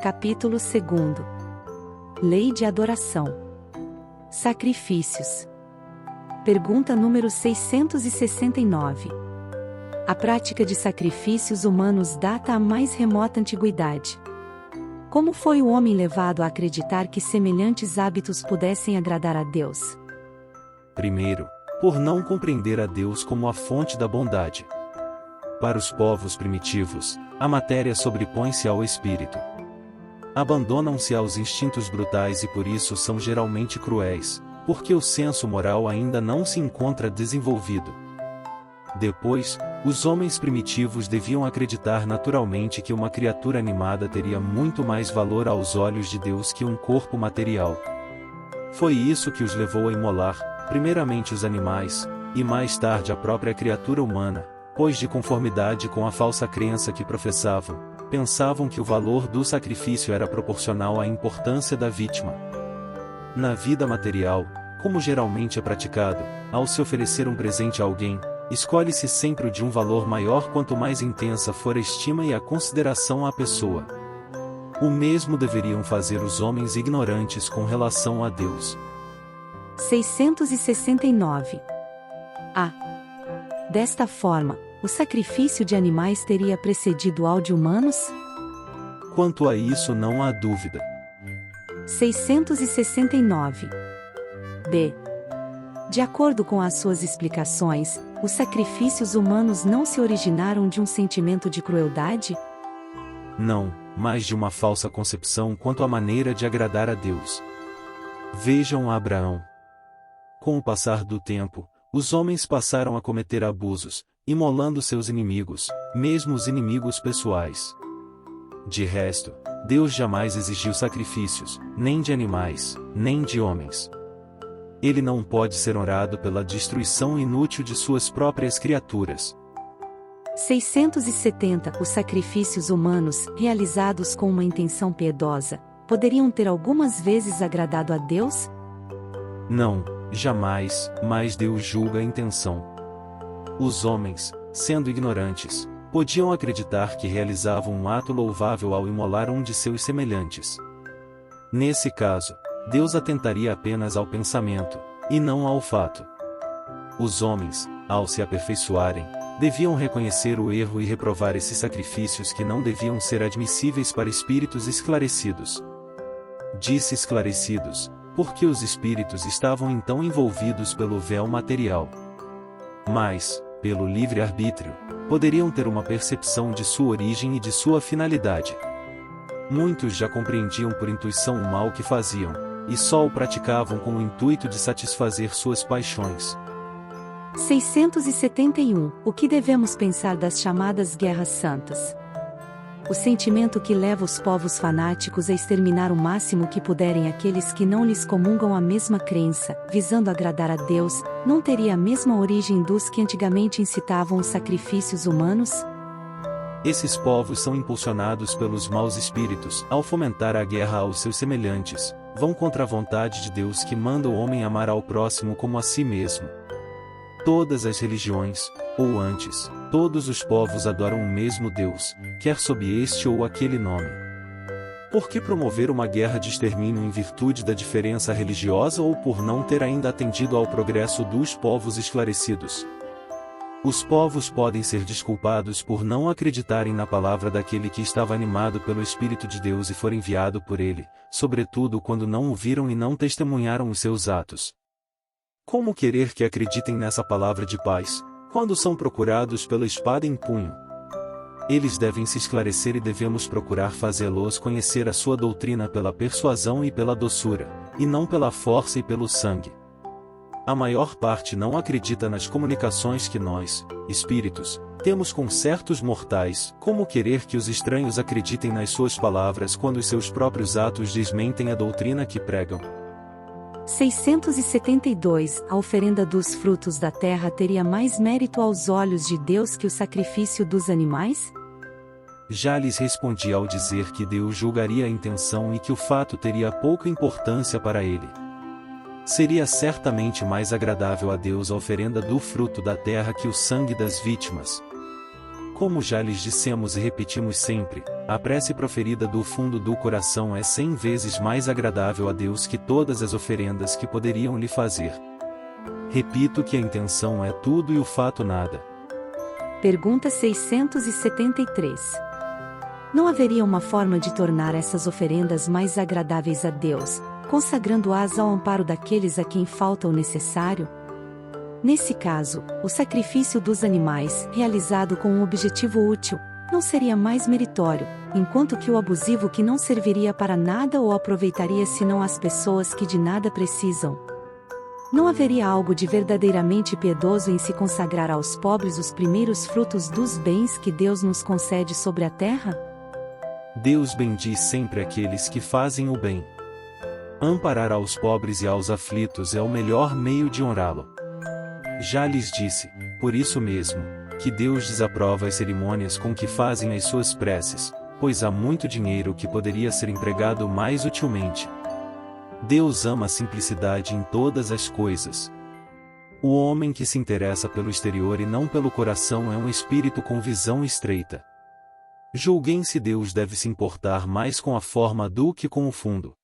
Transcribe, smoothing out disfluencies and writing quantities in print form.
Capítulo 2. Lei de adoração. Sacrifícios. Pergunta número 669. A prática de sacrifícios humanos data à mais remota antiguidade. Como foi o homem levado a acreditar que semelhantes hábitos pudessem agradar a Deus? Primeiro, por não compreender a Deus como a fonte da bondade. Para os povos primitivos, a matéria sobrepõe-se ao espírito. Abandonam-se aos instintos brutais e por isso são geralmente cruéis, porque o senso moral ainda não se encontra desenvolvido. Depois, os homens primitivos deviam acreditar naturalmente que uma criatura animada teria muito mais valor aos olhos de Deus que um corpo material. Foi isso que os levou a imolar, primeiramente os animais, e mais tarde a própria criatura humana, pois de conformidade com a falsa crença que professavam, pensavam que o valor do sacrifício era proporcional à importância da vítima. Na vida material, como geralmente é praticado, ao se oferecer um presente a alguém, escolhe-se sempre o de um valor maior quanto mais intensa for a estima e a consideração à pessoa. O mesmo deveriam fazer os homens ignorantes com relação a Deus. 669. Desta forma, o sacrifício de animais teria precedido ao de humanos? Quanto a isso não há dúvida. 669. De acordo com as suas explicações, os sacrifícios humanos não se originaram de um sentimento de crueldade? Não, mas de uma falsa concepção quanto à maneira de agradar a Deus. Vejam Abraão. Com o passar do tempo, os homens passaram a cometer abusos, imolando seus inimigos, mesmo os inimigos pessoais. De resto, Deus jamais exigiu sacrifícios, nem de animais, nem de homens. Ele não pode ser honrado pela destruição inútil de suas próprias criaturas. 670. Os sacrifícios humanos, realizados com uma intenção piedosa, poderiam ter algumas vezes agradado a Deus? Não, jamais, mas Deus julga a intenção. Os homens, sendo ignorantes, podiam acreditar que realizavam um ato louvável ao imolar um de seus semelhantes. Nesse caso, Deus atentaria apenas ao pensamento, e não ao fato. Os homens, ao se aperfeiçoarem, deviam reconhecer o erro e reprovar esses sacrifícios que não deviam ser admissíveis para espíritos esclarecidos. Disse esclarecidos, porque os espíritos estavam então envolvidos pelo véu material. Mas, pelo livre-arbítrio, poderiam ter uma percepção de sua origem e de sua finalidade. Muitos já compreendiam por intuição o mal que faziam, e só o praticavam com o intuito de satisfazer suas paixões. 671. O que devemos pensar das chamadas guerras santas? O sentimento que leva os povos fanáticos a exterminar o máximo que puderem aqueles que não lhes comungam a mesma crença, visando agradar a Deus, não teria a mesma origem dos que antigamente incitavam os sacrifícios humanos? Esses povos são impulsionados pelos maus espíritos, ao fomentar a guerra aos seus semelhantes, vão contra a vontade de Deus que manda o homem amar ao próximo como a si mesmo. Todas as religiões, ou antes, todos os povos adoram o mesmo Deus, quer sob este ou aquele nome. Por que promover uma guerra de extermínio em virtude da diferença religiosa ou por não ter ainda atendido ao progresso dos povos esclarecidos? Os povos podem ser desculpados por não acreditarem na palavra daquele que estava animado pelo Espírito de Deus e for enviado por ele, sobretudo quando não o viram e não testemunharam os seus atos. Como querer que acreditem nessa palavra de paz, quando são procurados pela espada em punho? Eles devem se esclarecer e devemos procurar fazê-los conhecer a sua doutrina pela persuasão e pela doçura, e não pela força e pelo sangue. A maior parte não acredita nas comunicações que nós, espíritos, temos com certos mortais. Como querer que os estranhos acreditem nas suas palavras quando os seus próprios atos desmentem a doutrina que pregam? 672. A oferenda dos frutos da terra teria mais mérito aos olhos de Deus que o sacrifício dos animais? Já lhes respondi ao dizer que Deus julgaria a intenção e que o fato teria pouca importância para ele. Seria certamente mais agradável a Deus a oferenda do fruto da terra que o sangue das vítimas. Como já lhes dissemos e repetimos sempre, a prece proferida do fundo do coração é 100 vezes mais agradável a Deus que todas as oferendas que poderiam lhe fazer. Repito que a intenção é tudo e o fato nada. Pergunta 673. Não haveria uma forma de tornar essas oferendas mais agradáveis a Deus, consagrando-as ao amparo daqueles a quem falta o necessário? Nesse caso, o sacrifício dos animais, realizado com um objetivo útil, não seria mais meritório, enquanto que o abusivo que não serviria para nada ou aproveitaria senão as pessoas que de nada precisam. Não haveria algo de verdadeiramente piedoso em se consagrar aos pobres os primeiros frutos dos bens que Deus nos concede sobre a terra? Deus bendiz sempre aqueles que fazem o bem. Amparar aos pobres e aos aflitos é o melhor meio de honrá-lo. Já lhes disse, por isso mesmo, que Deus desaprova as cerimônias com que fazem as suas preces, pois há muito dinheiro que poderia ser empregado mais utilmente. Deus ama a simplicidade em todas as coisas. O homem que se interessa pelo exterior e não pelo coração é um espírito com visão estreita. Julguem se Deus deve se importar mais com a forma do que com o fundo.